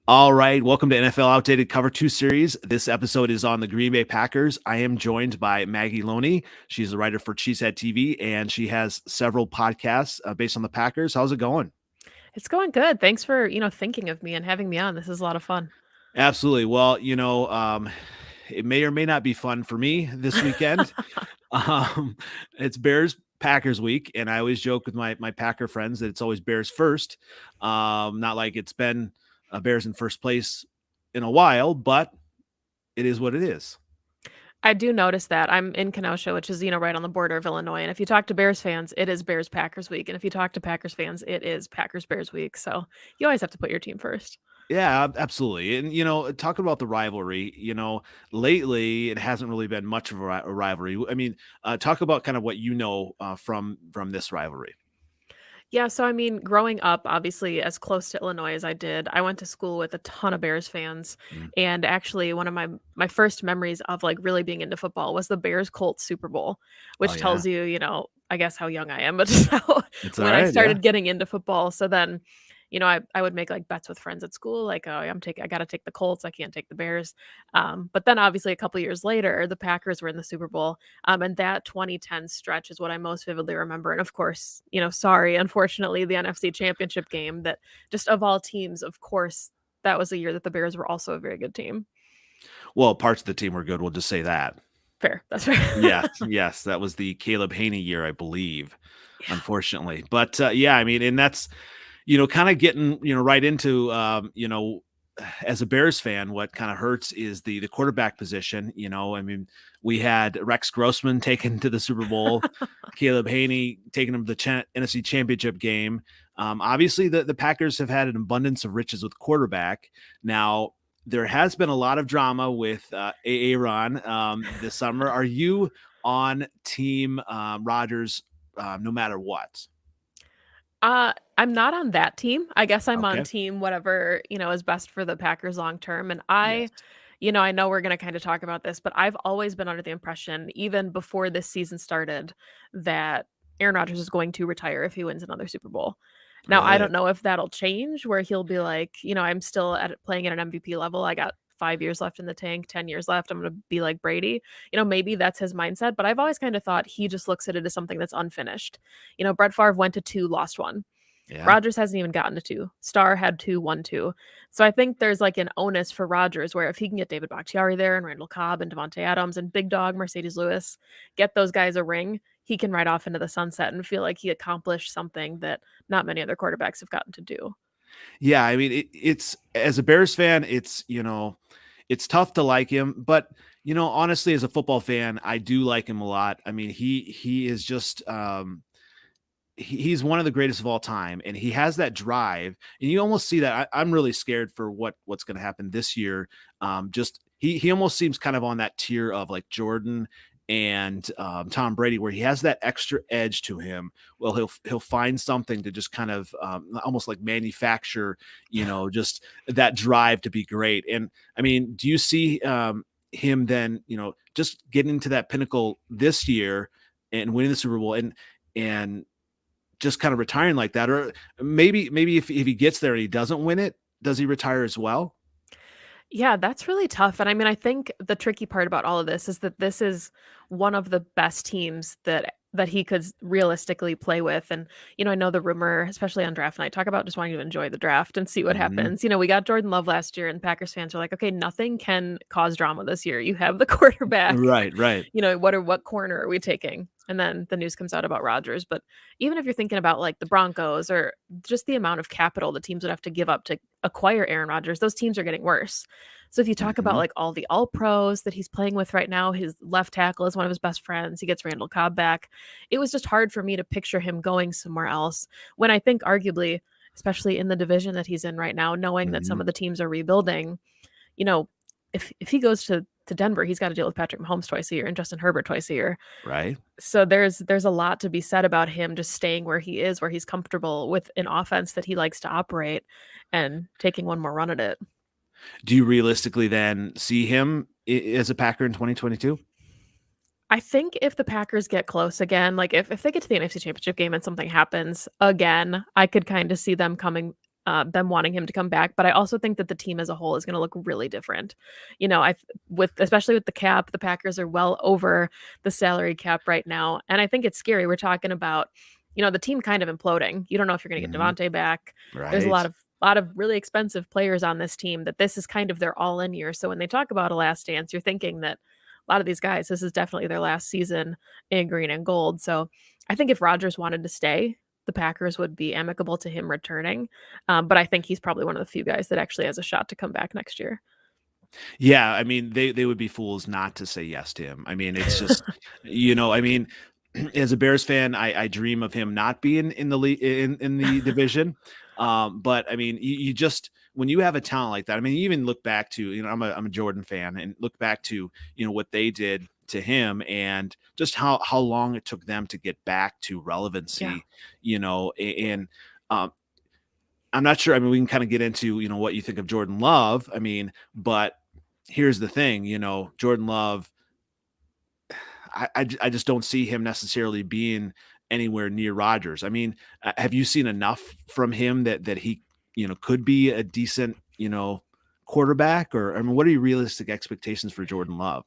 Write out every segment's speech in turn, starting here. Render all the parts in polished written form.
All right, welcome to NFL Outdated Cover 2 series. This episode is on the Green Bay Packers. I am joined by Maggie Loney. She's a writer for Cheesehead TV, and she has several podcasts based on the Packers. How's it going? It's going good. Thanks for, thinking of me and having me on. This is a lot of fun. Absolutely. Well, it may or may not be fun for me this weekend. It's Bears Packers week, and I always joke with my Packer friends that it's always Bears first. Not like it's been Bears in first place in a while, but it is what it is. I do notice that. I'm in Kenosha, which is, right on the border of Illinois. And if you talk to Bears fans, it is Bears Packers week. And if you talk to Packers fans, it is Packers Bears week. So you always have to put your team first. Yeah, absolutely. And, talking about the rivalry, lately it hasn't really been much of a rivalry. I mean, talk about kind of what from this rivalry. Yeah, so I mean, growing up, obviously, as close to Illinois as I did, I went to school with a ton of Bears fans. Mm. And actually, one of my first memories of like really being into football was the Bears Colts Super Bowl, Oh, which yeah. tells you, I guess how young I am, but just how It's all when I right. Yeah. started getting into football. So then, I would make like bets with friends at school, like, oh, I gotta take the Colts, I can't take the Bears. But then obviously a couple years later, the Packers were in the Super Bowl. And that 2010 stretch is what I most vividly remember. And of course, sorry, unfortunately, the NFC Championship game that just of all teams, of course, that was a year that the Bears were also a very good team. Well, parts of the team were good. We'll just say that. Fair. That's fair. Yes. Yes. That was the Caleb Haney year, I believe, Yeah. unfortunately. But yeah, I mean, and that's, kind of getting, right into, as a Bears fan, what kind of hurts is the quarterback position. I mean, we had Rex Grossman taken to the Super Bowl, Caleb Haney taking him to the NFC Championship game. Obviously, the Packers have had an abundance of riches with quarterback. Now, there has been a lot of drama with Aaron this summer. Are you on team Rodgers no matter what? I'm not on that team. I guess I'm on Okay. team whatever, is best for the Packers long term. And Yes. I know we're going to kind of talk about this, but I've always been under the impression, even before this season started, that Aaron Rodgers is going to retire if he wins another Super Bowl. Now, I Really? don't know if that'll change where he'll be like, I'm still playing at an MVP level. I got 5 years left in the tank, 10 years left. I'm going to be like Brady. Maybe that's his mindset, but I've always kind of thought he just looks at it as something that's unfinished. Brett Favre went to two, lost one. Yeah. Rodgers hasn't even gotten to two. Starr had two, won two. So I think there's like an onus for Rodgers where if he can get David Bakhtiari there and Randall Cobb and Devontae Adams and Big Dog Mercedes Lewis, get those guys a ring, he can ride off into the sunset and feel like he accomplished something that not many other quarterbacks have gotten to do. Yeah, I mean, it's as a Bears fan, it's tough to like him, but honestly, as a football fan, I do like him a lot. I mean, he is just he's one of the greatest of all time, and he has that drive, and you almost see that. I'm really scared for what's going to happen this year. Just he almost seems kind of on that tier of like Jordan and Tom Brady, where he has that extra edge to him. Well, he'll find something to just kind of almost like manufacture, just that drive to be great. And I mean, do you see him then, just getting to that pinnacle this year and winning the Super Bowl and just kind of retiring like that? Or maybe if he gets there and he doesn't win it, does he retire as well? Yeah, that's really tough. And I mean, I think the tricky part about all of this is that this is one of the best teams that he could realistically play with. And, I know the rumor, especially on draft night, talk about just wanting to enjoy the draft and see what Mhm. happens. We got Jordan Love last year, and Packers fans are like, okay, nothing can cause drama this year. You have the quarterback. Right, right. What corner are we taking? And then the news comes out about Rodgers. But even if you're thinking about like the Broncos or just the amount of capital the teams would have to give up to acquire Aaron Rodgers, those teams are getting worse. So if you talk about Mhm. like all the all pros that he's playing with right now, his left tackle is one of his best friends. He gets Randall Cobb back. It was just hard for me to picture him going somewhere else when I think arguably, especially in the division that he's in right now, knowing that some Mhm. of the teams are rebuilding, you know, if he goes to Denver, he's got to deal with Patrick Mahomes twice a year and Justin Herbert twice a year. Right. So there's a lot to be said about him just staying where he is, where he's comfortable with an offense that he likes to operate and taking one more run at it. Do you realistically then see him as a Packer in 2022? I think if the Packers get close again, like if they get to the NFC Championship game and something happens again, I could kind of see them coming them wanting him to come back, but I also think that the team as a whole is going to look really different. You know, I with especially with the cap, the Packers are well over the salary cap right now, and I think it's scary. We're talking about, the team kind of imploding. You don't know if you're going to get Mhm. Devontae back. There's a Right. lot of really expensive players on this team that this is kind of their all-in year. So when they talk about a last dance, you're thinking that a lot of these guys, this is definitely their last season in green and gold. So I think if Rodgers wanted to stay, the Packers would be amicable to him returning. But I think he's probably one of the few guys that actually has a shot to come back next year. Yeah, I mean, they would be fools not to say yes to him. I mean, it's just, I mean, as a Bears fan, I dream of him not being in the in the division. But I mean, you just when you have a talent like that, I mean, you even look back to, I'm a Jordan fan, and look back to, what they did to him, and just how long it took them to get back to Yeah. relevancy, and I'm not sure. I mean, we can kind of get into, what you think of Jordan Love. I mean, but here's the thing, Jordan Love, I just don't see him necessarily being anywhere near Rodgers. I mean, have you seen enough from him that he, could be a decent, quarterback? Or I mean, what are your realistic expectations for Jordan Love?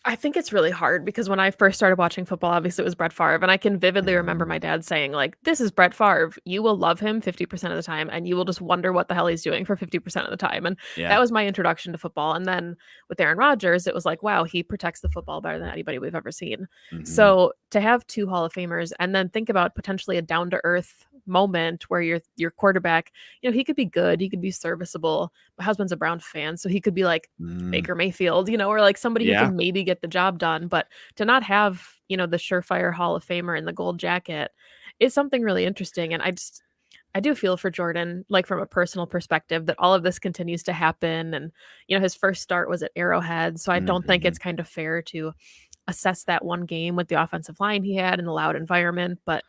I think it's really hard because when I first started watching football, obviously it was Brett Favre, and I can vividly remember my Mm, dad saying, like, "This is Brett Favre. You will love him 50% of the time, and you will just wonder what the hell he's doing for 50% of the time." And that yeah. was my introduction to football. And then with Aaron Rodgers, it was like, wow, he protects the football better than anybody we've ever seen. Mhm. So to have two Hall of Famers and then think about potentially a down to earth moment where your quarterback, he could be good, he could be serviceable. My husband's a Brown fan, so he could be like Mm, Baker Mayfield, or like somebody who yeah. can maybe get the job done, but to not have, the surefire Hall of Famer in the gold jacket is something really interesting. And I do feel for Jordan, like from a personal perspective, that all of this continues to happen. And, his first start was at Arrowhead. So I don't think Mhm. it's kind of fair to assess that one game with the offensive line he had in the loud environment. But,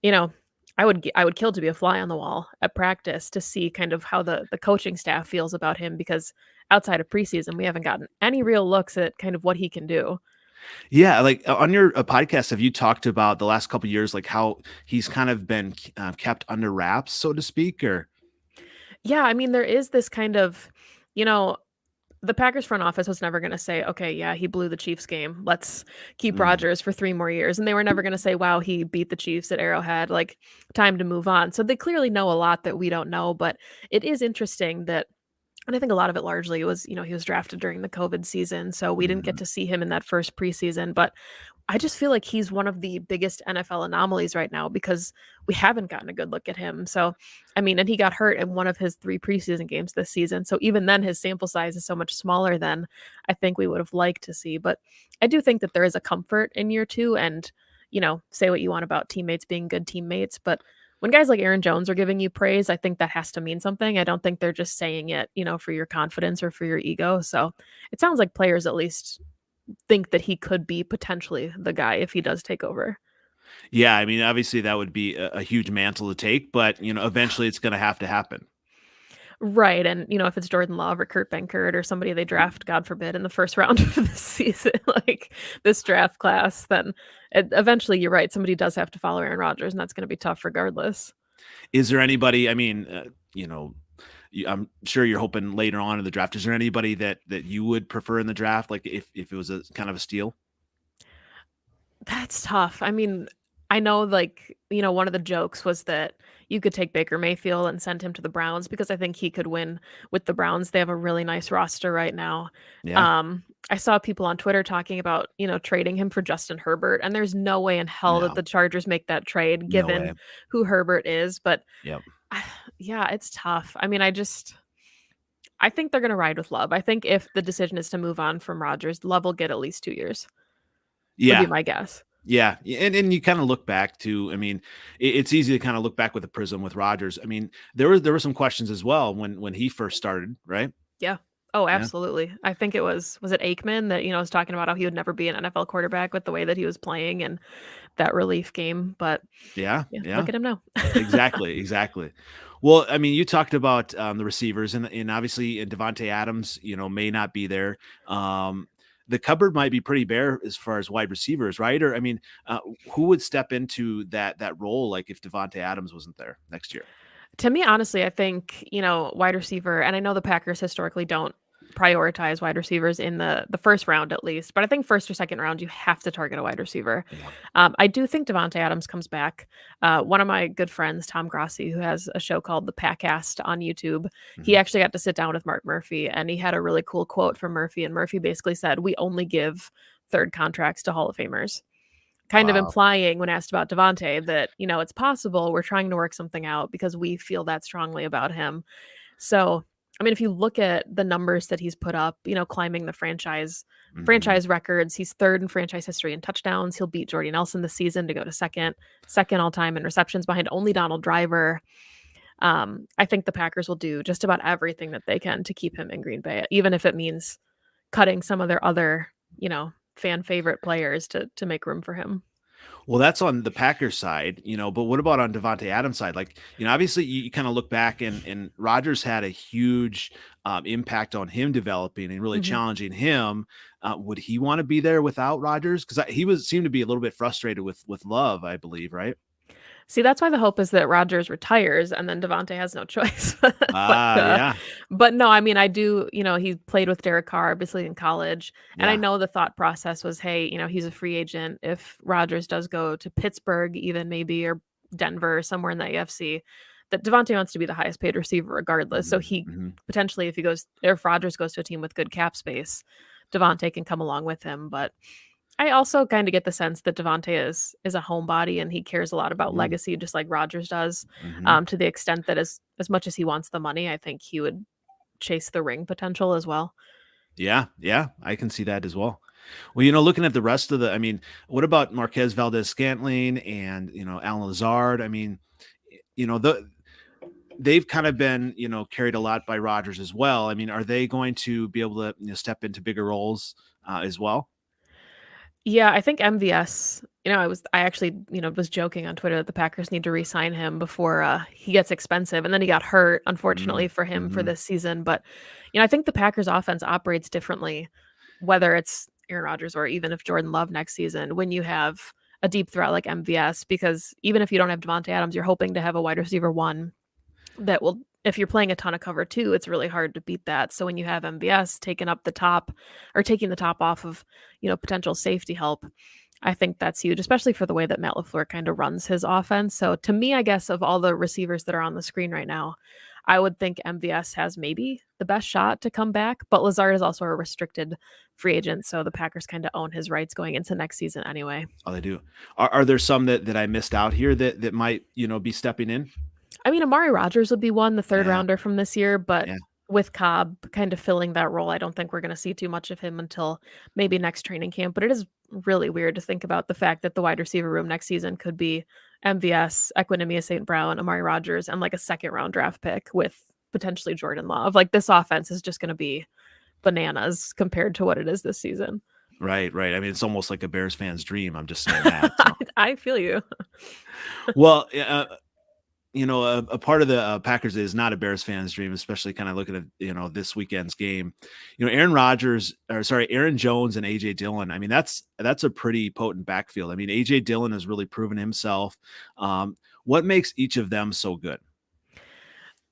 you know, I would kill to be a fly on the wall at practice to see kind of how the coaching staff feels about him because outside of preseason, we haven't gotten any real looks at kind of what he can do. Yeah, like, on your, podcast, have you talked about the last couple years, like, how he's kind of been, kept under wraps, so to speak, or Yeah, I mean, there is this kind of, you know, the Packers front office was never going to say, okay, yeah, he blew the Chiefs game. Let's keep Mm, Rodgers for 3 more years. And they were never going to say, wow, he beat the Chiefs at Arrowhead. Like, time to move on. So they clearly know a lot that we don't know. But it is interesting that and I think a lot of it largely was, he was drafted during the COVID season, so we didn't get mhm. to see him in that first preseason, but I just feel like he's one of the biggest NFL anomalies right now because we haven't gotten a good look at him. So, I mean, and he got hurt in one of his 3 preseason games this season. So even then his sample size is so much smaller than I think we would have liked to see. But I do think that there is a comfort in year 2 and, say what you want about teammates being good teammates, but when guys like Aaron Jones are giving you praise, I think that has to mean something. I don't think they're just saying it, for your confidence or for your ego. So it sounds like players at least think that he could be potentially the guy if he does take over. Yeah, I mean, obviously, that would be a huge mantle to take, but, eventually it's gonna have to happen. Right. And, if it's Jordan Love or Kurt Benkert or somebody they draft, God forbid, in the first round of this season, like this draft class, then eventually you're right. Somebody does have to follow Aaron Rodgers, and that's going to be tough regardless. Is there anybody, I mean, I'm sure you're hoping later on in the draft, is there anybody that you would prefer in the draft, like, if it was a kind of a steal? That's tough. I mean, I know, like, one of the jokes was that you could take Baker Mayfield and send him to the Browns because I think he could win with the Browns. They have a really nice roster right now. Yeah? I saw people on Twitter talking about, trading him for Justin Herbert, and there's no way in hell that No. the Chargers make that trade No way. given who Herbert is. But Yep. yeah, it's tough. I mean, I think they're gonna ride with Love. I think if the decision is to move on from Rodgers, Love will get at least 2 years, would be Yeah. my guess. Yeah, and you kinda look back to, I mean, it's easy to kinda look back with a prism with Rodgers. I mean, there were some questions as well when he first started, right? Yeah. Oh, Yeah. absolutely. I think it was it Aikman that, was talking about how he would never be an NFL quarterback with the way that he was playing and that relief game, but Yeah, yeah, yeah. look at him now. Exactly, exactly. Well, I mean, you talked about, the receivers, and obviously, Devontae Adams, may not be there. The cupboard might be pretty bare as far as wide receivers, right? Or, I mean, who would step into that role, like, if Devontae Adams wasn't there next year? To me, honestly, I think, wide receiver, and I know the Packers historically don't prioritize wide receivers in the first round at least, but I think first or second round, you have to target a wide receiver. Yeah. I do think Davante Adams comes back. One of my good friends, Tom Grossi, who has a show called The Packcast on YouTube, he Mhm. actually got to sit down with Mark Murphy, and he had a really cool quote from Murphy, and Murphy basically said, "We only give third contracts to Hall of Famers." Kind of Wow. implying when asked about Davante that, it's possible we're trying to work something out because we feel that strongly about him. So, I mean, if you look at the numbers that he's put up, climbing the Mhm. franchise records, he's third in franchise history in touchdowns. He'll beat Jordy Nelson this season to go to second all time in receptions behind only Donald Driver. I think the Packers will do just about everything that they can to keep him in Green Bay, even if it means cutting some of their other, fan favorite players to make room for him. Well, that's on the Packers side, but what about on Davante Adams' side? Like, obviously you kind of look back and Rodgers had a huge impact on him developing and really Mhm. challenging him. Would he want to be there without Rodgers? Because he seemed to be a little bit frustrated with Love, I believe, right? See, that's why the hope is that Rodgers retires and then Devontae has no choice. But, Ah, yeah. but no, I mean, I do, he played with Derek Carr, obviously in college, and I Yeah. know the thought process was, hey, he's a free agent. If Rodgers does go to Pittsburgh, even maybe, or Denver, or somewhere in the AFC, that Devontae wants to be the highest paid receiver regardless. So Mhm, he mhm. potentially, if Rodgers goes to a team with good cap space, Devontae can come along with him. But I also kind of get the sense that Devontae is a homebody and he cares a lot about Mm, legacy, just like Rodgers does. mhm. To the extent that as much as he wants the money, I think he would chase the ring potential as well. Yeah, yeah, I can see that as well. Well, looking at the rest of I mean, what about Marquez Valdez-Scantling and, Alan Lazard? I mean, they've kind of been, carried a lot by Rodgers as well. I mean, are they going to be able to, step into bigger roles as well? Yeah, I think MVS, I actually, was joking on Twitter that the Packers need to re-sign him before he gets expensive. And then he got hurt, unfortunately Mm, for him for mhm. this season. But, I think the Packers offense operates differently, whether it's Aaron Rodgers or even if Jordan Love next season, when you have a deep threat like MVS, because even if you don't have Devontae Adams, you're hoping to have a wide receiver one that will, if you're playing a ton of cover two, it's really hard to beat that. So when you have MVS taking up the top or taking the top off of, potential safety help, I think that's huge, especially for the way that Matt LaFleur kind of runs his offense. So to me, I guess of all the receivers that are on the screen right now, I would think MVS has maybe the best shot to come back, but Lazard is also a restricted free agent, so the Packers kind of own his rights going into next season anyway. Oh, they do. Are there some that I missed out here that might, be stepping in? I mean, Amari Rodgers would be one, the third Yeah, rounder from this year, but yeah. with Cobb kind of filling that role, I don't think we're going to see too much of him until maybe next training camp. But it is really weird to think about the fact that the wide receiver room next season could be MVS, Equinemius St. Brown, Amari Rodgers, and like a second round draft pick with potentially Jordan Love. Like this offense is just going to be bananas compared to what it is this season. Right, right. I mean, it's almost like a Bears fan's dream. I'm just saying that. So, I feel you. well, a part of the Packers is not a Bears fan's dream, especially kind of looking at this weekend's game. Aaron Jones and AJ Dillon. I mean, that's a pretty potent backfield. I mean, AJ Dillon has really proven himself. What makes each of them so good?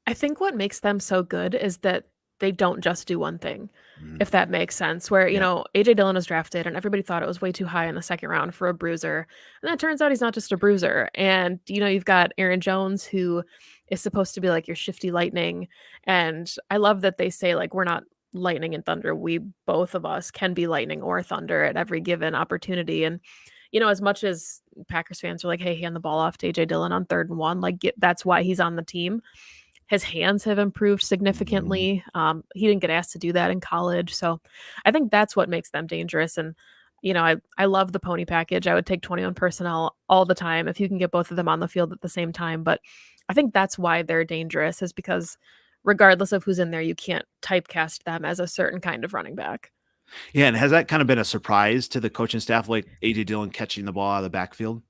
I think what makes them so good is that they don't just do one thing, Mhm. if that makes sense. Where, Yeah, AJ Dillon was drafted and everybody thought it was way too high in the second round for a bruiser. And then it turns out he's not just a bruiser. And, you've got Aaron Jones, who is supposed to be like your shifty lightning. And I love that they say, like, we're not lightning and thunder. We, both of us, can be lightning or thunder at every given opportunity. And, as much as Packers fans are like, hey, hand the ball off to AJ Dillon on 3rd and 1, like, that's why he's on the team. His hands have improved Mhm. significantly. He didn't get asked to do that in college, so I think that's what makes them dangerous. And I love the pony package. I would take 21 personnel all the time if you can get both of them on the field at the same time. But I think that's why they're dangerous, is because regardless of who's in there, you can't typecast them as a certain kind of running back. Yeah, and has that kind of been a surprise to the coaching staff, like AJ Dillon catching the ball out of the backfield?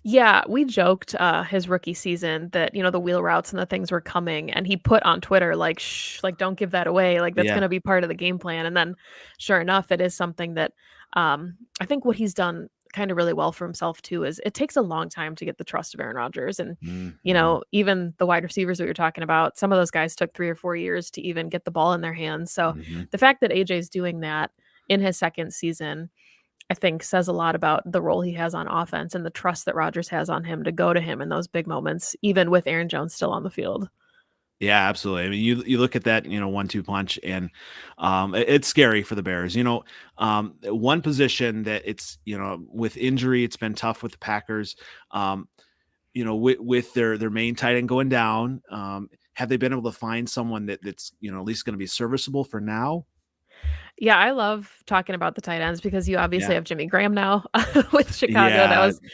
Yeah, we joked, his rookie season that, the wheel routes and the things were coming, and he put on Twitter, like, "Shh, like, don't give that away, like, that's Yeah. gonna be part of the game plan," and then, sure enough, it is something that, I think what he's done kind of really well for himself too is it takes a long time to get the trust of Aaron Rodgers. And, Mm-hmm. even the wide receivers that you're talking about, some of those guys took 3 or 4 years to even get the ball in their hands. So Mm-hmm. the fact that AJ's doing that in his second season, I think says a lot about the role he has on offense and the trust that Rodgers has on him to go to him in those big moments, even with Aaron Jones still on the field. Yeah, absolutely. I mean, you look at that, 1-2 punch, and it's scary for the Bears. One position that it's with injury, it's been tough with the Packers. With their main tight end going down, have they been able to find someone that's at least going to be serviceable for now? Yeah, I love talking about the tight ends because you obviously Yeah, have Jimmy Graham now with Chicago. That yeah. was an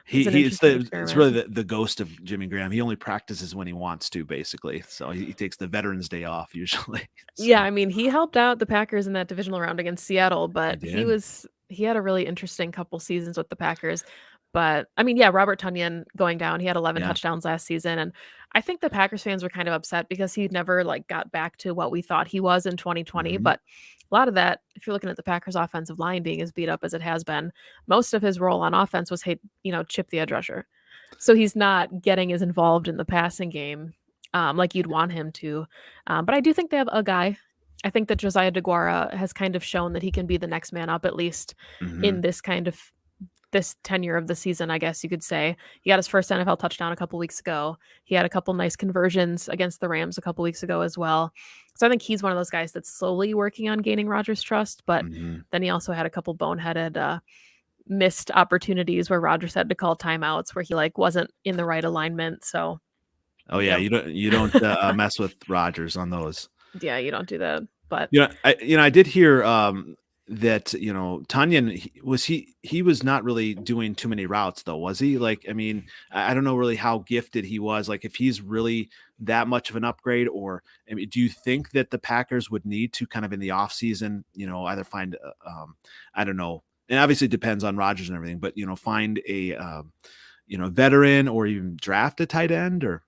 It's interesting it's really experiment. the ghost of Jimmy Graham. He only practices when he wants to, basically. So he takes the Veterans Day off usually. Yeah, So I mean, he helped out the Packers in that divisional round against Seattle, he but did. he had a really interesting couple seasons with the Packers. But I mean, yeah, Robert Tonyan going down, he had 11 Yeah. touchdowns last season, and I think the Packers fans were kind of upset because he never like got back to what we thought he was in 2020. Hmm. But a lot of that, if you're looking at the Packers offensive line being as beat up as it has been, most of his role on offense was, hey, chip the edge rusher. So he's not getting as involved in the passing game like you'd want him to. But I do think they have a guy. I think that Josiah DeGuara has kind of shown that he can be the next man up, at least in Hmm. this tenure of the season, I guess you could say. He got his first NFL touchdown a couple weeks ago. He had a couple nice conversions against the Rams a couple weeks ago as well. So I think he's one of those guys that's slowly working on gaining Rodgers' trust, but Hmm. then he also had a couple boneheaded missed opportunities where Rodgers had to call timeouts where he like wasn't in the right alignment. So Oh yeah, yeah, you don't mess with Rodgers on those. yeah, you don't do that. But I did hear that Tanyan he was not really doing too many routes though, was he? Like, I mean, I don't know really how gifted he was. Like, if he's really that much of an upgrade, or I mean, do you think that the Packers would need to kind of in the offseason, either find I don't know, and obviously it depends on Rodgers and everything, but find a veteran or even draft a tight end or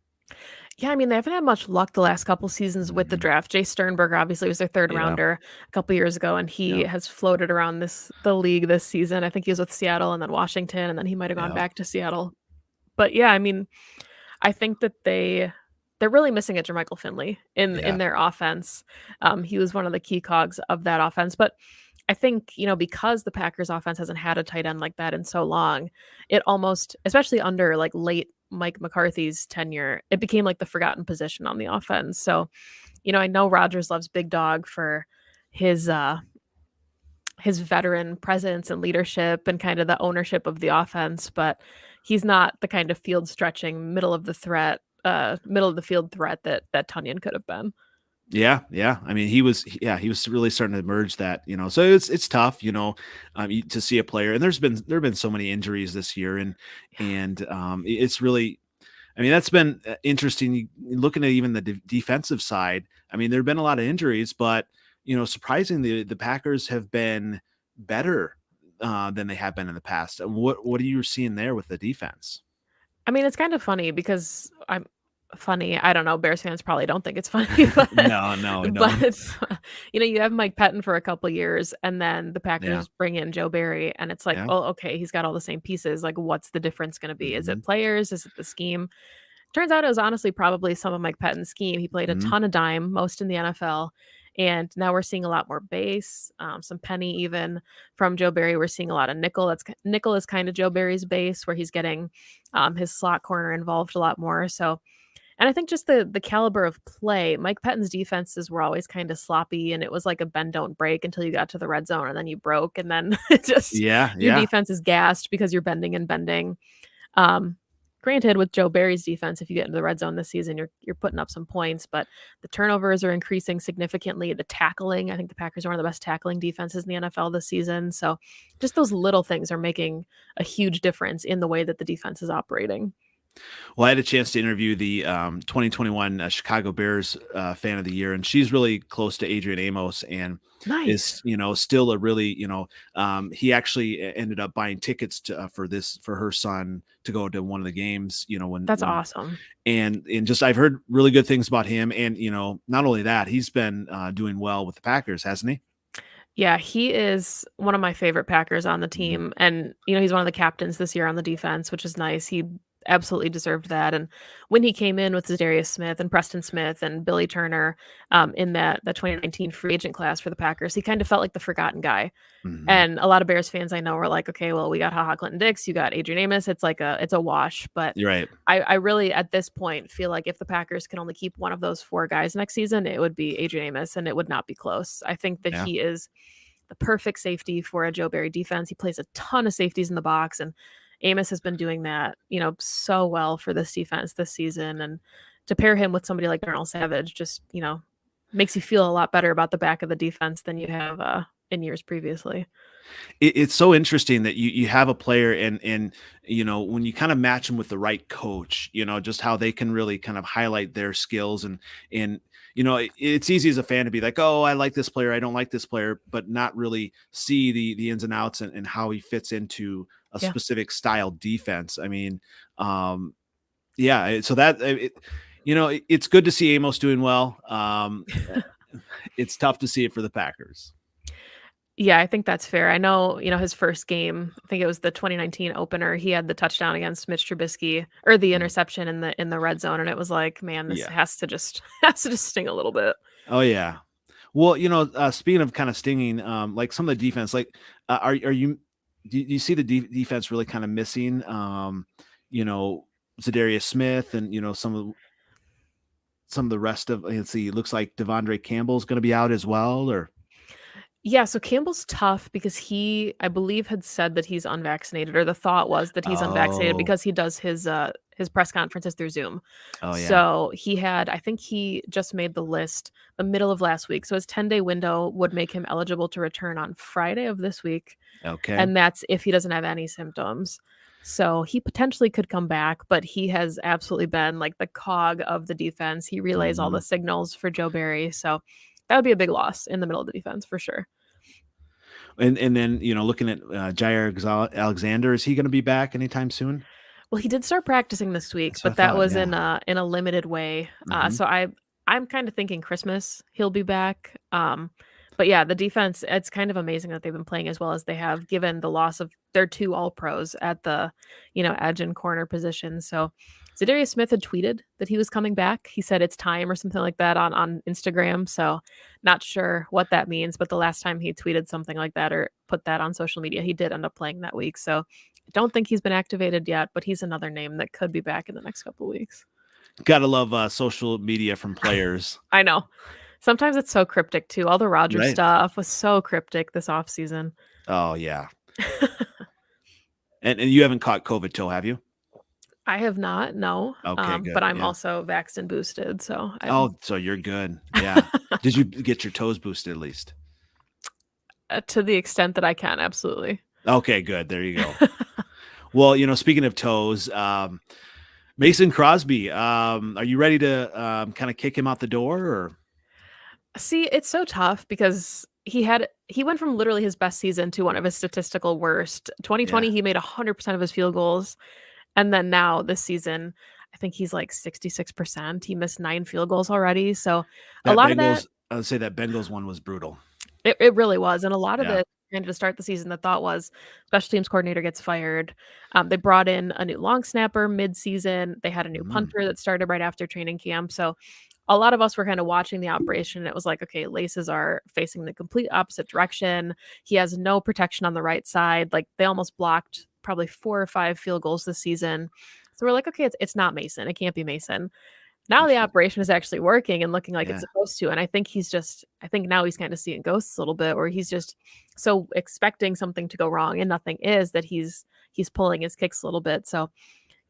yeah, I mean, they haven't had much luck the last couple seasons with the Mhm. draft. Jay Sternberger obviously was their third Yeah, rounder a couple years ago, and he yeah, has floated around the league this season. I think he was with Seattle and then Washington, and then he might have gone yeah. back to Seattle. But yeah, I mean, I think that they're really missing a Jermichael Finley in Yeah. their offense. He was one of the key cogs of that offense, but I think, because the Packers offense hasn't had a tight end like that in so long, it almost, especially under like late Mike McCarthy's tenure, it became like the forgotten position on the offense. So, I know Rodgers loves Big Dog for his his veteran presence and leadership and kind of the ownership of the offense, but he's not the kind of field stretching middle of the field threat that Tunyon could have been. Yeah, yeah. I mean, he was really starting to merge that, So it's tough, to see a player, and there have been so many injuries this year, and it's really, I mean, that's been interesting. Looking at even the defensive side, I mean, there have been a lot of injuries, but surprisingly, the Packers have been better than they have been in the past. What are you seeing there with the defense? I mean, it's kind of funny because I'm funny. I don't know. Bears fans probably don't think it's funny, but No, no, no. but you have Mike Pettin for a couple years, and then the Yeah, Packers bring in Joe Barry, and it's like, yeah. oh, okay, he's got all the same pieces. Like, what's the difference going to be? Is it Hmm. players? Is it the scheme? Turns out it was honestly probably some of Mike Pettin's scheme. He played a Hmm. ton of dime, most in the NFL. And now we're seeing a lot more base, some penny even from Joe Barry. We're seeing a lot of nickel. Nickel is kind of Joe Barry's base, where he's getting his slot corner involved a lot more. So, and I think just the caliber of play, Mike Pettin's defenses were always kind of sloppy, and it was like a bend don't break until you got to the red zone, and then you broke, and then just Yeah, your yeah. defense is gassed because you're bending and bending. Um, Granted, with Joe Barry's defense, if you get into the red zone this season, you're putting up some points, but the turnovers are increasing significantly. The tackling, I think the Packers are one of the best tackling defenses in the NFL this season. So just those little things are making a huge difference in the way that the defense is operating. Well, I had a chance to interview the 2021 Chicago Bears fan of the year, and she's really close to Adrian Amos, and is Nice. still a really he actually ended up buying tickets for her son to go to one of the games. That's When awesome. and just I've heard really good things about him, and not only that, he's been doing well with the Packers, hasn't he? Yeah, he is one of my favorite Packers on the Mhm. team, and, he's one of the captains this year on the defense, which is nice. He absolutely deserved that, and when he came in with Zadarius Smith and Preston Smith and Billy Turner, in that 2019 free agent class for the Packers, he kind of felt like the forgotten guy. Mhm. And a lot of Bears fans I know were like, "Okay, well, we got HaHa Clinton-Dix, you got Adrian Amos." It's a wash, but You're right. I really, at this point, feel like if the Packers can only keep one of those 4 guys next season, it would be Adrian Amos, and it would not be close. I think that Yeah. he is the perfect safety for a Joe Barry defense. He plays a ton of safeties in the box, and Amos has been doing that, so well for this defense this season, and to pair him with somebody like Darnell Savage just, makes you feel a lot better about the back of the defense than you have, in years previously. It's so interesting that you have a player and when you kind of match them with the right coach, just how they can really kind of highlight their skills and it's easy as a fan to be like, oh, I like this player, I don't like this player, but not really see the ins and outs and how he fits into a Yeah. specific style defense. I mean, yeah, so that it's good to see Amos doing well. It's tough to see it for the Packers. Yeah, I think that's fair. I know, his first game, I think it was the 2019 opener, he had the touchdown against Mitch Trubisky or the Mhm. interception in the red zone, and it was like, man, this Yeah. has to just has to just sting a little bit. Oh yeah. Well, speaking of kind of stinging, like some of the defense, like, are you do you see the defense really kind of missing, you know, Zadarius Smith and some of the rest of, let's see, it looks like Devondre Campbell's going to be out as well, or Yeah, so Campbell's tough because he, I believe, had said that he's unvaccinated, or the thought was that he's unvaccinated oh, because he does his press conferences through Zoom. oh yeah, So I think he just made the list the middle of last week. So his 10-day window would make him eligible to return on Friday of this week, okay, and that's if he doesn't have any symptoms. So he potentially could come back, but he has absolutely been like the cog of the defense. He relays all the mhm. signals for Joe Barry. So that would be a big loss in the middle of the defense for sure. And then looking at Alexander, is he going to be back anytime soon? Well, he did start practicing this week, That's what I but that thought. was Yeah. in a limited way. Hmm. So I'm kind of thinking Christmas he'll be back. But yeah, the defense, it's kind of amazing that they've been playing as well as they have, given the loss of their 2 all pros at the, edge and corner position. So Zadarius Smith had tweeted that he was coming back. He said it's time or something like that on Instagram. So not sure what that means, but the last time he tweeted something like that or put that on social media, he did end up playing that week. So I don't think he's been activated yet, but he's another name that could be back in the next couple weeks. Gotta love social media from players, I know. Sometimes it's so cryptic too. All the Rodgers right? stuff was so cryptic this offseason. Oh yeah. And you haven't caught COVID till, have you? I have not, no. Okay, But good. I'm Yeah. also vaxxed and boosted, so I'm Oh, so you're good. Yeah. Did you get your toes boosted at least? to the extent that I can, absolutely. Okay, good. There you go. Well, speaking of toes, Mason Crosby, are you ready to kind of kick him out the door or? See, it's so tough because he went from literally his best season to one of his statistical worst. Yeah. 2020, he made 100% of his field goals. And then now this season, I think he's like 66%. He missed 9 field goals already. So a That lot of that, Bengals, I would say that Bengals one was brutal. it really was. And a lot of Yeah. it, kind of to start the season, the thought was special teams coordinator gets fired. They brought in a new long snapper mid-season. They had a new Mm. punter that started right after training camp. So a lot of us were kind of watching the operation. And it was like, okay, laces are facing the complete opposite direction. He has no protection on the right side. Like they almost blocked probably 4 or 5 field goals this season. So we're like, okay, it's not Mason. It can't be Mason. Now the operation is actually working and looking like it's Yeah. supposed to, and I think now he's kinda seeing ghosts a little bit, where he's just so expecting something to go wrong and nothing is, that he's pulling his kicks a little bit, so,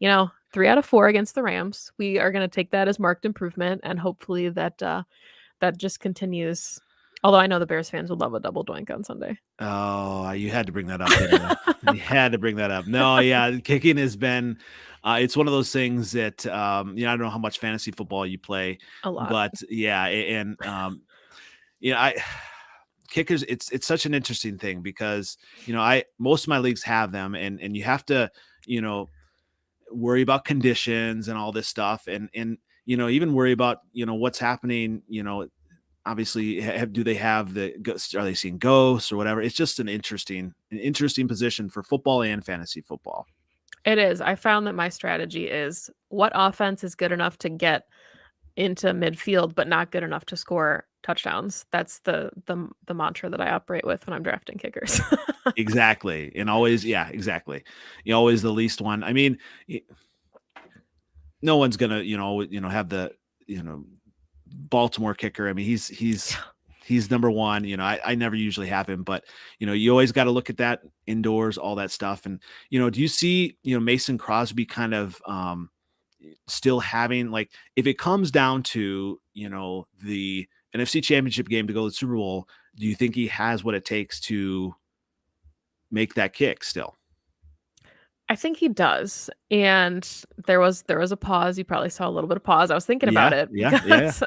3 out of 4 against the Rams. We are gonna take that as marked improvement, and hopefully that just continues. Although I know the Bears fans would love a double doink on Sunday. Oh, you had to bring that up, didn't you? You had to bring that up. No, yeah, kicking has been it's one of those things that I don't know how much fantasy football you play, A lot. but yeah, and I kickers, it's such an interesting thing because I most of my leagues have them and you have to, you know, worry about conditions and all this stuff and even worry about, what's happening, obviously do they have are they seeing ghosts or whatever? It's just an interesting position for football and fantasy football. It is. I found that my strategy is what offense is good enough to get into midfield, but not good enough to score touchdowns. That's the mantra that I operate with when I'm drafting kickers. Exactly. And always, yeah, exactly. You always the least one. I mean, no one's gonna, have the, Baltimore kicker. I mean, he's number one. I never usually have him, but you always got to look at that indoors, all that stuff. And do you see Mason Crosby kind of still having, like, if it comes down to the NFC Championship game to go to the Super Bowl, do you think he has what it takes to make that kick still? I think he does. And there was a pause. You probably saw a little bit of pause. I was thinking about Yeah, it yeah, yeah, because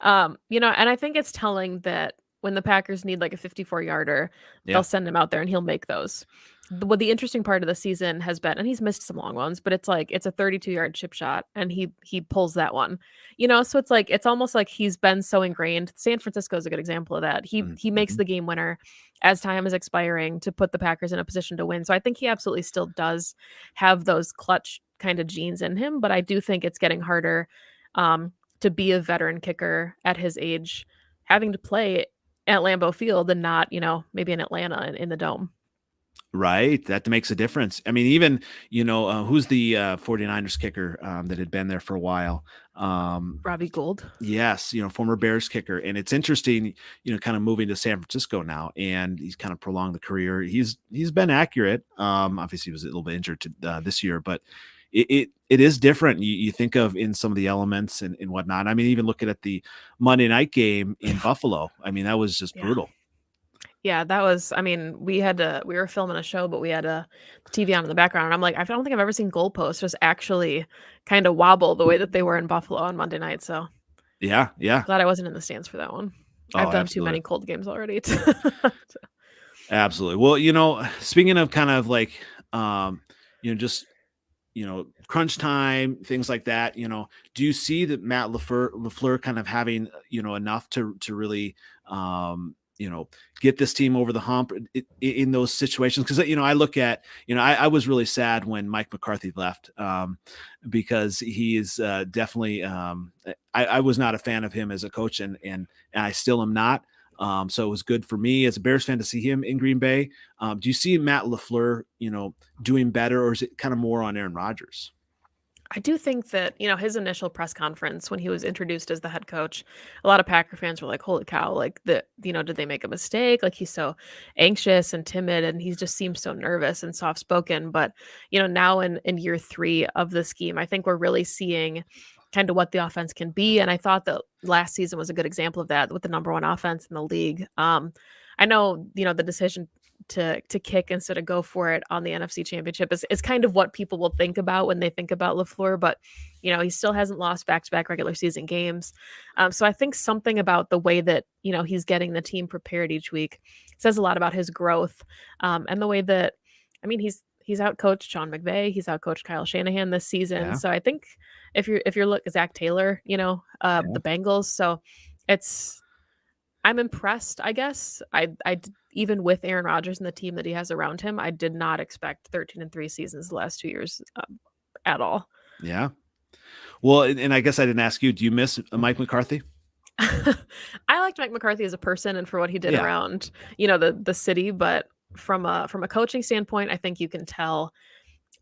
and I think it's telling that when the Packers need like a 54-yarder, yeah. they'll send him out there and he'll make those. What the interesting part of the season has been, and he's missed some long ones, but it's like it's a 32-yard chip shot and he pulls that one. So it's like it's almost like he's been so ingrained. San Francisco is a good example of that. He makes Mhm. the game winner as time is expiring to put the Packers in a position to win. So I think he absolutely still does have those clutch kind of genes in him, but I do think it's getting harder to be a veteran kicker at his age, having to play at Lambeau Field and not, maybe in Atlanta in the Dome. Right. That makes a difference. I mean, even, who's the 49ers kicker that had been there for a while? Robbie Gould. Yes, former Bears kicker. And it's interesting, kind of moving to San Francisco now, and he's kind of prolonged the career. He's been accurate. Obviously he was a little bit injured this year, but it is different. You think of in some of the elements and whatnot. I mean, even looking at the Monday night game in Buffalo, I mean, that was just Yeah. brutal. Yeah, that was, I mean, we were filming a show, but we had the TV on in the background. And I'm like, I don't think I've ever seen goalposts just actually kind of wobble the way that they were in Buffalo on Monday night. So Yeah. Yeah. glad I wasn't in the stands for that one. I've Oh, done too absolutely. many cold games already. Absolutely. Well, speaking of kind of like, just, crunch time, things like that, do you see that Matt LaFleur kind of having, enough to really, get this team over the hump in those situations? Cause I look at, I was really sad when Mike McCarthy left, because he is definitely, I was not a fan of him as a coach, and I still am not. So it was good for me as a Bears fan to see him in Green Bay. Do you see Matt LaFleur, doing better, or is it kind of more on Aaron Rodgers? I do think that, his initial press conference when he was introduced as the head coach, a lot of Packer fans were like, holy cow, like did they make a mistake? Like he's so anxious and timid and he just seems so nervous and soft spoken. But, now in year 3 of the scheme, I think we're really seeing kind of what the offense can be. And I thought that last season was a good example of that with the number 1 offense in the league. I know, the decision to kick instead of go for it on the NFC Championship is kind of what people will think about when they think about LaFleur, but he still hasn't lost back-to-back regular season games. So I think something about the way that he's getting the team prepared each week says a lot about his growth, and the way that, I mean, he's outcoached Sean McVay, he's outcoached Kyle Shanahan this season. Yeah. So I think if you're look Zach Taylor, Yeah. the Bengals, so it's I'm impressed, I guess. Even with Aaron Rodgers and the team that he has around him, I did not expect 13-3 seasons the last 2 years, at all. Yeah. Well, and I guess I didn't ask you, do you miss Mike McCarthy? I liked Mike McCarthy as a person and for what he did Yeah. around, the city, but from a coaching standpoint, I think you can tell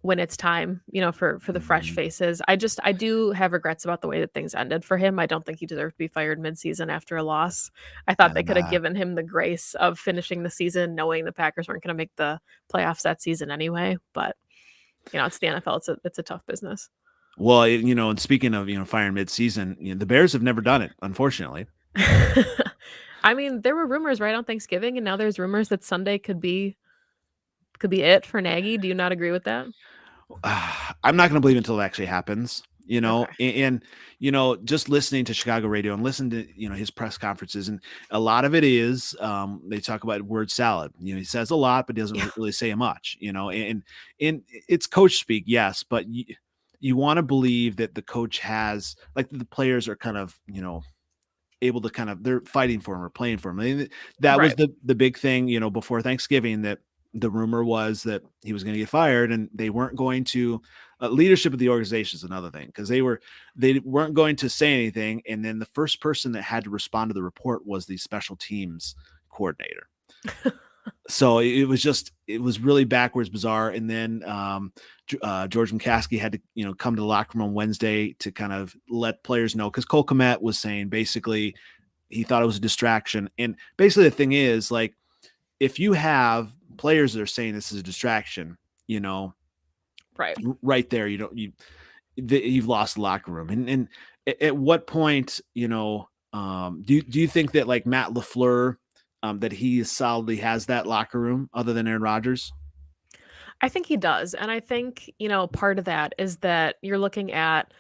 when it's time, for the fresh Mhm. faces. I do have regrets about the way that things ended for him. I don't think he deserved to be fired midseason after a loss. I thought they could have Uh, given him the grace of finishing the season knowing the Packers weren't gonna make the playoffs that season anyway, but, it's the NFL. It's a tough business. well, and speaking of, firing midseason, the Bears have never done it, unfortunately. I mean, there were rumors right on Thanksgiving, and now there's rumors that Sunday could be it for Nagy. Do you not agree with that? I'm not going to believe until it actually happens, Okay. and, just listening to Chicago radio and listen to, his press conferences. And a lot of it is, they talk about word salad. He says a lot, but doesn't Yeah. really say much, and it's coach speak. Yes. But you want to believe that the coach has, like, the players are kind of, able to they're fighting for him or playing for him. I mean, that was Right. the big thing, before Thanksgiving, that the rumor was that he was going to get fired, and they weren't going to. Leadership of the organization is another thing, because they weren't going to say anything. And then the first person that had to respond to the report was the special teams coordinator. So it was really backwards, bizarre. And then George McCaskey had to come to the locker room on Wednesday to kind of let players know, because Cole Kmet was saying basically he thought it was a distraction. And basically the thing is, like, if you have players that are saying this is a distraction, Right. right there, you've lost the locker room. And at what point, do you think that, like, Matt LaFleur, that he solidly has that locker room other than Aaron Rodgers? I think he does. And I think, part of that is that you're looking at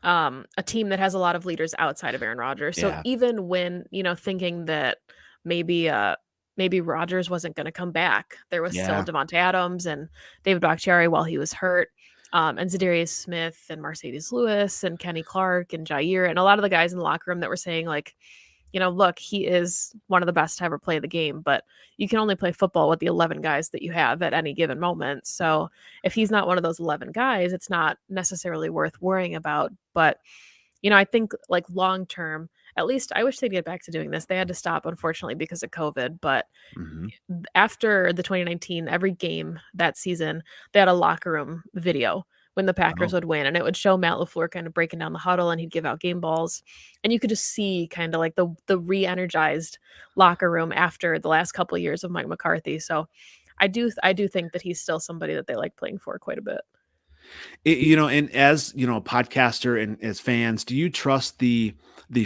a team that has a lot of leaders outside of Aaron Rodgers. So Yeah. even when, thinking that maybe maybe Rodgers wasn't going to come back, there was still Yeah. Devontae Adams and David Bakhtiari while he was hurt, and Zadarius Smith and Mercedes Lewis and Kenny Clark and Jair and a lot of the guys in the locker room that were saying, like, look, he is one of the best to ever play the game, but you can only play football with the 11 guys that you have at any given moment. So if he's not one of those 11 guys, it's not necessarily worth worrying about. But, I think, like, long term, at least I wish they'd get back to doing this. They had to stop, unfortunately, because of COVID. But Mm-hmm. after the 2019, every game that season, they had a locker room video when the Packers Oh. would win, and it would show Matt LaFleur kind of breaking down the huddle, and he'd give out game balls, and you could just see kind of like the re-energized locker room after the last couple of years of Mike McCarthy. So I do think that he's still somebody that they like playing for quite a bit. And as a podcaster and as fans, do you trust the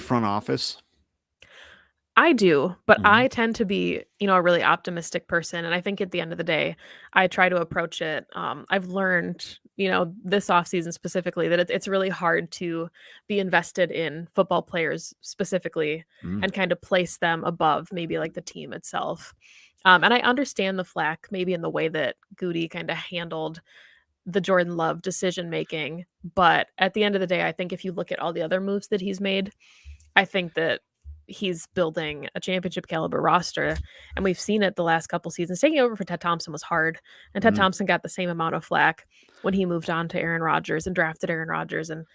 front office? I do, but Mhm. I tend to be, a really optimistic person. And I think at the end of the day, I try to approach it. I've learned, this offseason specifically, that it's really hard to be invested in football players specifically Mm. and kind of place them above maybe like the team itself. And I understand the flack maybe in the way that Goody kind of handled the Jordan Love decision making. But at the end of the day, I think if you look at all the other moves that he's made, I think that he's building a championship caliber roster, and we've seen it the last couple seasons. Taking over for Ted Thompson was hard, and Ted Mm. Thompson got the same amount of flack when he moved on to Aaron Rodgers and drafted Aaron Rodgers and,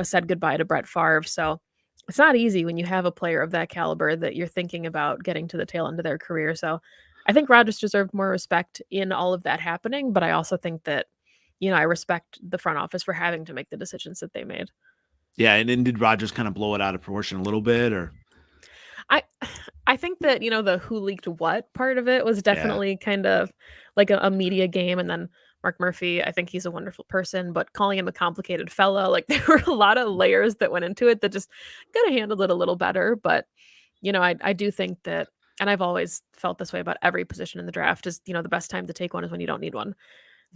said goodbye to Brett Favre. So it's not easy when you have a player of that caliber that you're thinking about getting to the tail end of their career. So I think Rodgers deserved more respect in all of that happening, but I also think that, I respect the front office for having to make the decisions that they made. Yeah, and then did Rodgers kind of blow it out of proportion a little bit, or? I I think that, the who leaked what part of it was Yeah. definitely kind of like a media game. And then Mark Murphy, I think he's a wonderful person, but calling him a complicated fellow, like, there were a lot of layers that went into it that just could have handled it a little better. But, I do think that, and I've always felt this way about every position in the draft, is, the best time to take one is when you don't need one.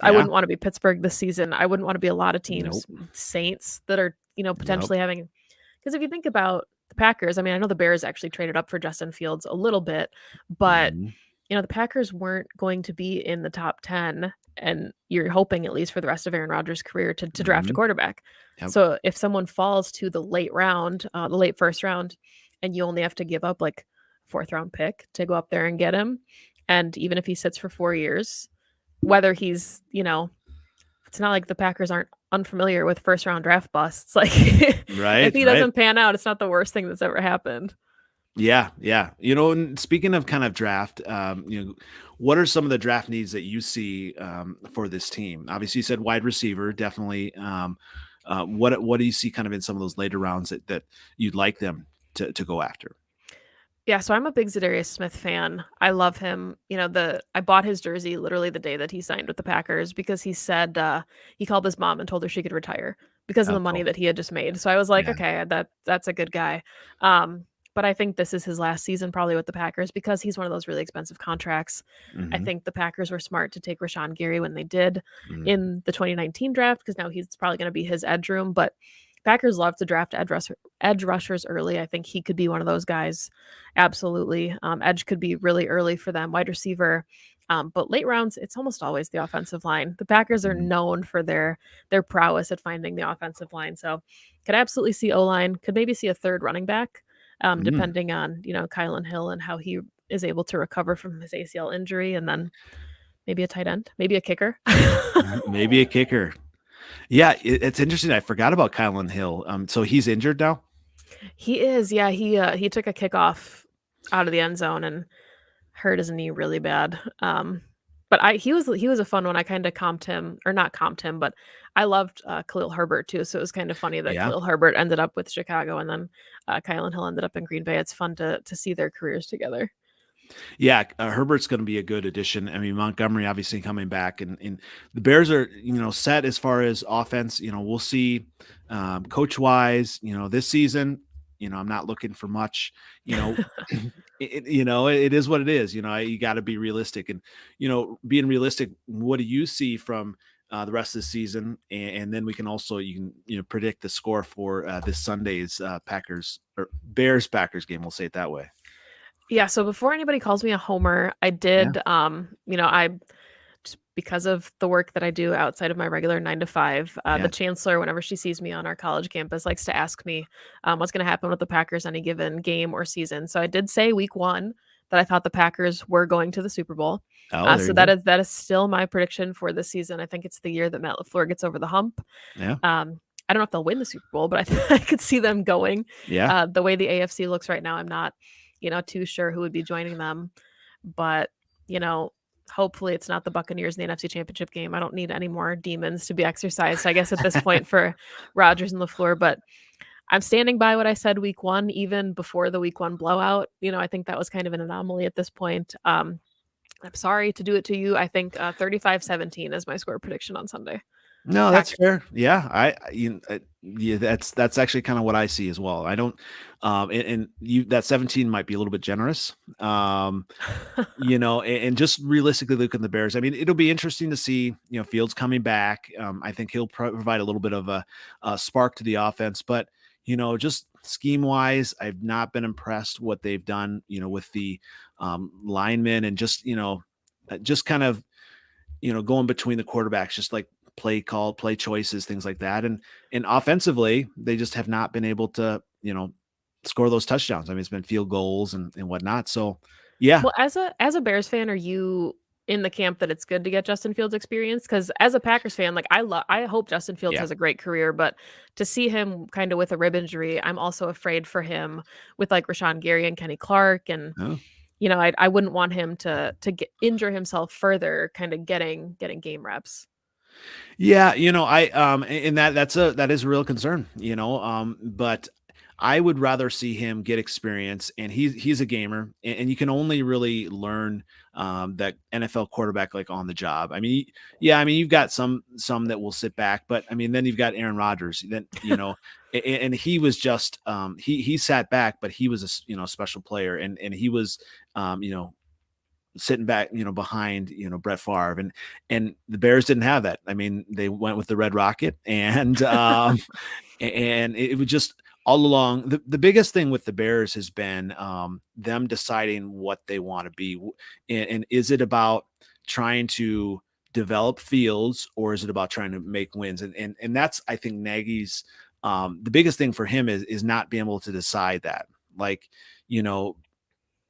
I Yeah. wouldn't want to be Pittsburgh this season. I wouldn't want to be a lot of teams, Nope. Saints, that are, Yep. potentially having, because if you think about the Packers, I mean, I know the Bears actually traded up for Justin Fields a little bit, but, Mhm. the Packers weren't going to be in the top 10, and you're hoping, at least for the rest of Aaron Rodgers' career, to draft a Mhm. quarterback. Yep. So if someone falls to the late round, the late first round, and you only have to give up like 4th round pick to go up there and get him, and even if he sits for 4 years, whether he's, it's not like the Packers aren't unfamiliar with first round draft busts. Like, Right, if he right. doesn't pan out, it's not the worst thing that's ever happened. Yeah, yeah. And speaking of kind of draft, what are some of the draft needs that you see for this team? Obviously, you said wide receiver, definitely. What do you see kind of in some of those later rounds that you'd like them to go after? Yeah, so I'm a big Zadarius Smith fan. I love him. I bought his jersey literally the day that he signed with the Packers, because he said he called his mom and told her she could retire because of Oh, the money cool. that he had just made. So I was like, Yeah. okay, that's a good guy. But I think this is his last season probably with the Packers, because he's one of those really expensive contracts. I Mhm. think the Packers were smart to take Rashawn Gary when they did Mhm. in the 2019 draft, because now he's probably going to be his edge room. But Packers love to draft edge rushers early. I think he could be one of those guys. Absolutely. Edge could be really early for them, wide receiver. But late rounds, it's almost always the offensive line. The Packers are Mhm. known for their prowess at finding the offensive line. So could absolutely see O-line, could maybe see a third running back. Mm, depending on, Kylan Hill and how he is able to recover from his ACL injury, and then maybe a tight end, maybe a kicker. maybe a kicker. Yeah, it's interesting. I forgot about Kylan Hill. So he's injured now? He is, yeah, he took a kickoff out of the end zone and hurt his knee really bad. But he was a fun one. I kinda comped him, or not comped him, but I loved, Khalil Herbert too, so it was kind of funny that Yeah. Khalil Herbert ended up with Chicago, and then, Kylan Hill ended up in Green Bay. It's fun to see their careers together. Yeah, Herbert's going to be a good addition. I mean, Montgomery obviously coming back, and the Bears are set as far as offense. We'll see coach wise. This season, I'm not looking for much. You know, it is what it is. You got to be realistic, and being realistic. What do you see from the rest of the season? And then we can also you can predict the score for this Sunday's Packers or Bears Packers game. We'll say it that way. Yeah, so before anybody calls me a homer, I Yeah. did, I just because of the work that I do outside of my regular 9 to 5, the Yeah. chancellor, whenever she sees me on our college campus, likes to ask me, what's gonna happen with the Packers any given game or season. So I did say week 1 that I thought the Packers were going to the Super Bowl. Oh, there So you go. that is still my prediction for this season. I think it's the year that Matt LaFleur gets over the hump. Yeah. I don't know if they'll win the Super Bowl, but I could see them going. Yeah. The way the AFC looks right now, I'm not, too sure who would be joining them. But, you know, hopefully it's not the Buccaneers in the NFC Championship game. I don't need any more demons to be exercised, I guess, at this point for Rodgers and LaFleur. But I'm standing by what I said week 1, even before the week 1 blowout. I think that was kind of an anomaly at this point. I'm sorry to do it to you. I think 35-17 is my score prediction on Sunday. No, that's Packers. fair. Yeah, yeah, that's actually kind of what I see as well. I don't, and you that 17 might be a little bit generous. And just realistically look at the Bears. I mean, it'll be interesting to see, Fields coming back. I think he'll provide a little bit of a spark to the offense, but just scheme wise, I've not been impressed what they've done, with the linemen and just kind of going between the quarterbacks, just like play call, play choices, things like that. And offensively, they just have not been able to, score those touchdowns. I mean, it's been field goals and whatnot. So yeah, Well, as a Bears fan, are you in the camp that it's good to get Justin Fields experience? Because as a Packers fan, like I hope Justin Fields yeah. has a great career, but to see him kind of with a rib injury, I'm also afraid for him with like Rashawn Gary and Kenny Clark, and Oh. I wouldn't want him to injure himself further, kind of getting game reps. Yeah, and that is a real concern, but I would rather see him get experience, and he's a gamer, and you can only really learn that NFL quarterback like on the job. I mean, yeah, I mean you've got some that will sit back, but I mean then you've got Aaron Rodgers, then and he was just he sat back, but he was a special player, and he was sitting back, behind, Brett Favre, and the Bears didn't have that. I mean, they went with the Red Rocket, and and it was just all along. The biggest thing with the Bears has been them deciding what they want to be, and is it about trying to develop Fields, or is it about trying to make wins? And that's, I think, Nagy's the biggest thing for him is not being able to decide that, like, you know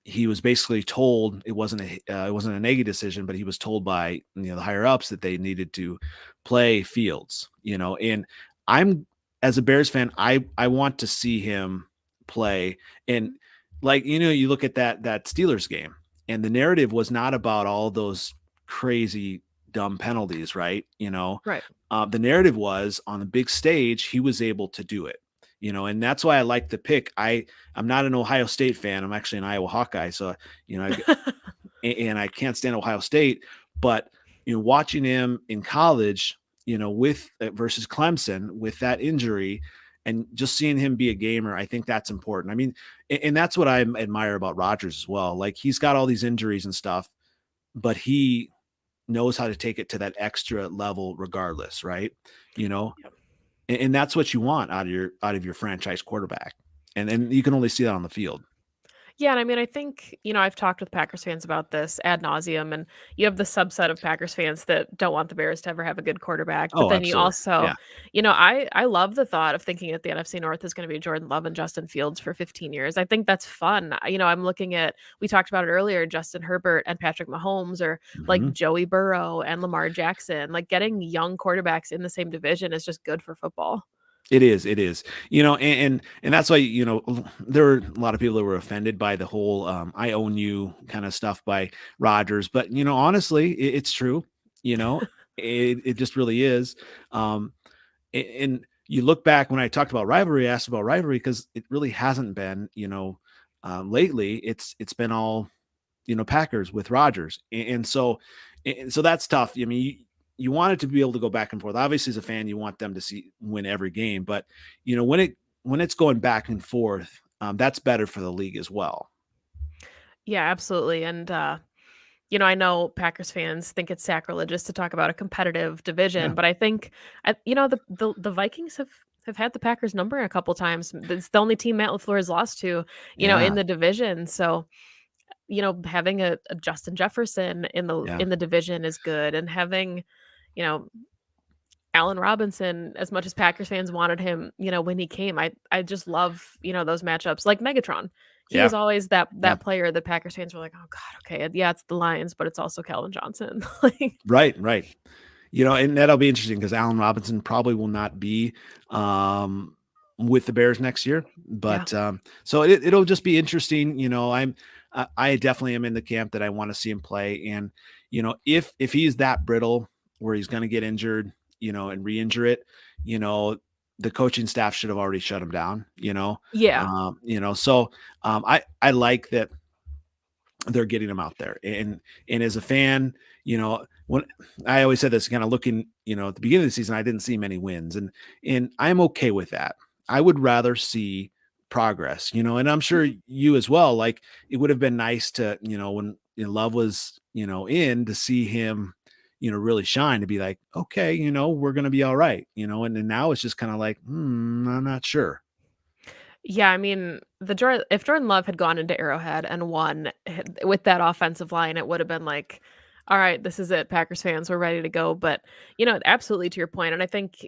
he was basically told it wasn't a negative decision, but he was told by the higher ups that they needed to play Fields. And I'm as a Bears fan, I want to see him play. And like you look at that Steelers game, and the narrative was not about all those crazy dumb penalties, right? Right. The narrative was on the big stage he was able to do it. And that's why I like the pick. I'm not an Ohio State fan. I'm actually an Iowa Hawkeye. So, and I can't stand Ohio State, but, watching him in college, with versus Clemson with that injury and just seeing him be a gamer, I think that's important. I mean, and that's what I admire about Rodgers as well. Like he's got all these injuries and stuff, but he knows how to take it to that extra level regardless. Right. You know, Yep. and that's what you want out of your franchise quarterback, and you can only see that on the field. Yeah, and I mean, I think, I've talked with Packers fans about this ad nauseum, and you have the subset of Packers fans that don't want the Bears to ever have a good quarterback. But Oh, then you absolutely. also, Yeah. I love the thought of thinking that the NFC North is going to be Jordan Love and Justin Fields for 15 years. I think that's fun. I'm looking at, we talked about it earlier, Justin Herbert and Patrick Mahomes, or like Mhm. Joey Burrow and Lamar Jackson. Like getting young quarterbacks in the same division is just good for football. It is, it is. And that's why, there were a lot of people that were offended by the whole, "I own you" kinda stuff by Rodgers, but, honestly, it's true, you know? It just really is. Um, and you look back when I talked about rivalry, I asked about rivalry because it really hasn't been, lately. It's been all, Packers with Rodgers, and so that's tough. I mean, you want it to be able to go back and forth. Obviously, as a fan, you want them to win every game, but when it's going back and forth, that's better for the league as well. Yeah, absolutely. And I know Packers fans think it's sacrilegious to talk about a competitive Yeah, division, but I think, the Vikings have had the Packers number a couple times. It's the only team Matt LaFleur has lost to, in yeah, the division. So, having a Justin Jefferson in the yeah. in the division is good, and having, you know, Allen Robinson, as much as Packers fans wanted him, when he came, I just love, those matchups. Like Megatron. He Yeah, was always that yeah. that player that Packers fans were like, "Oh god, okay, yeah, it's the Lions, but it's also Calvin Johnson." Like, Right, right. And that'll be interesting because Allen Robinson probably will not be um, with the Bears next year. yeah. But so it'll just be interesting. I definitely am in the camp that I want to see him play. And if he's that brittle where he's going to get injured, and re-injure it, you know, the coaching staff should have already shut him down. Yeah. So I like that they're getting him out there. And as a fan, when I always said this, kind of looking, at the beginning of the season, I didn't see many wins, and I'm okay with that. I would rather see progress, and I'm sure Mhm. you as well. Like it would have been nice to, when Love was, in to see him, really shine, to be like, okay, we're gonna be all right, and then now it's just kind of like, I'm not sure. Yeah, I mean, if Jordan Love had gone into Arrowhead and won with that offensive line, it would have been like, all right, this is it, Packers fans, we're ready to go. But, absolutely to your point, and I think,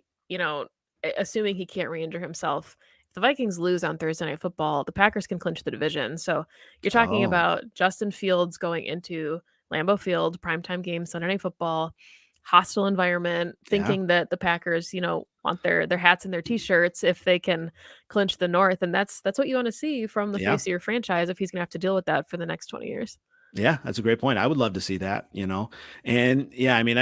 assuming he can't re-injure himself, if the Vikings lose on Thursday Night Football, the Packers can clinch the division. So you're talking Oh, about Justin Fields going into Lambeau Field, primetime game, Sunday Night Football, hostile environment, yeah, thinking that the Packers, want their hats and their t-shirts if they can clinch the North, and that's what you wanna see from the yeah. face of your franchise if he's gonna have to deal with that for the next 20 years. Yeah, that's a great point. I would love to see that, And yeah, I mean,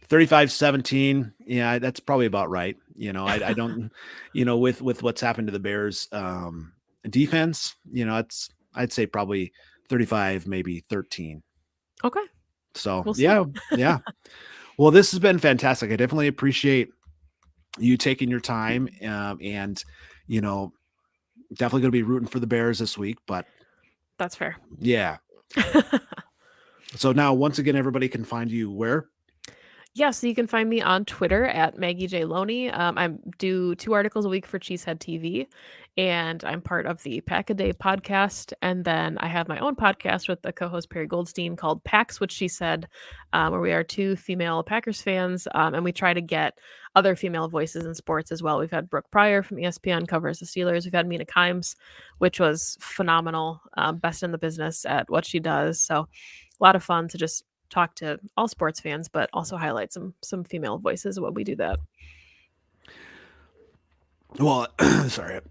35-17, yeah, that's probably about right. I don't, with what's happened to the Bears defense, it's I'd say probably 35, maybe 13. Okay, So we'll see. yeah, yeah. Well, this has been fantastic. I definitely appreciate you taking your time. And you know, definitely gonna be rooting for the Bears this week. But That's fair. yeah. So now once again, everybody can find you where? Yeah, so you can find me on Twitter at Maggie J. Loney. I do 2 articles a week for Cheesehead TV, and I'm part of the Pack a Day podcast. And then I have my own podcast with the co-host Perry Goldstein called Packs, which she said, where we are 2 female Packers fans, and we try to get other female voices in sports as well. We've had Brooke Pryor from ESPN covers the Steelers. We've had Mina Kimes, which was phenomenal, best in the business at what she does. So a lot of fun to just talk to all sports fans, but also highlight some female voices when we do that. Well, sorry.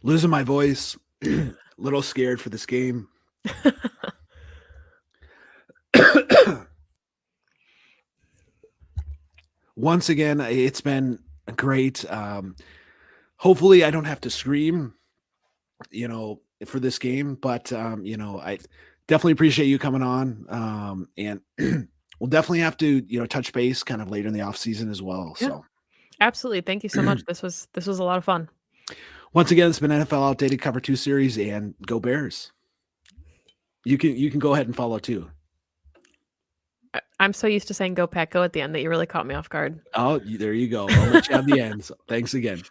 Losing my voice. Little scared for this game. Once again, it's been great. Hopefully, I don't have to scream, for this game, but I definitely appreciate you coming on. And we'll definitely have to, touch base kind of later in the off season as well. Yeah, So absolutely. Thank you so much. This was a lot of fun. once again, it's been NFL Outdated Cover 2 series, and go Bears. You can go ahead and follow too. I'm so used to saying "Go Pack Go" at the end that you really caught me off guard. Oh, there you go. I'll let you have the end. So thanks again.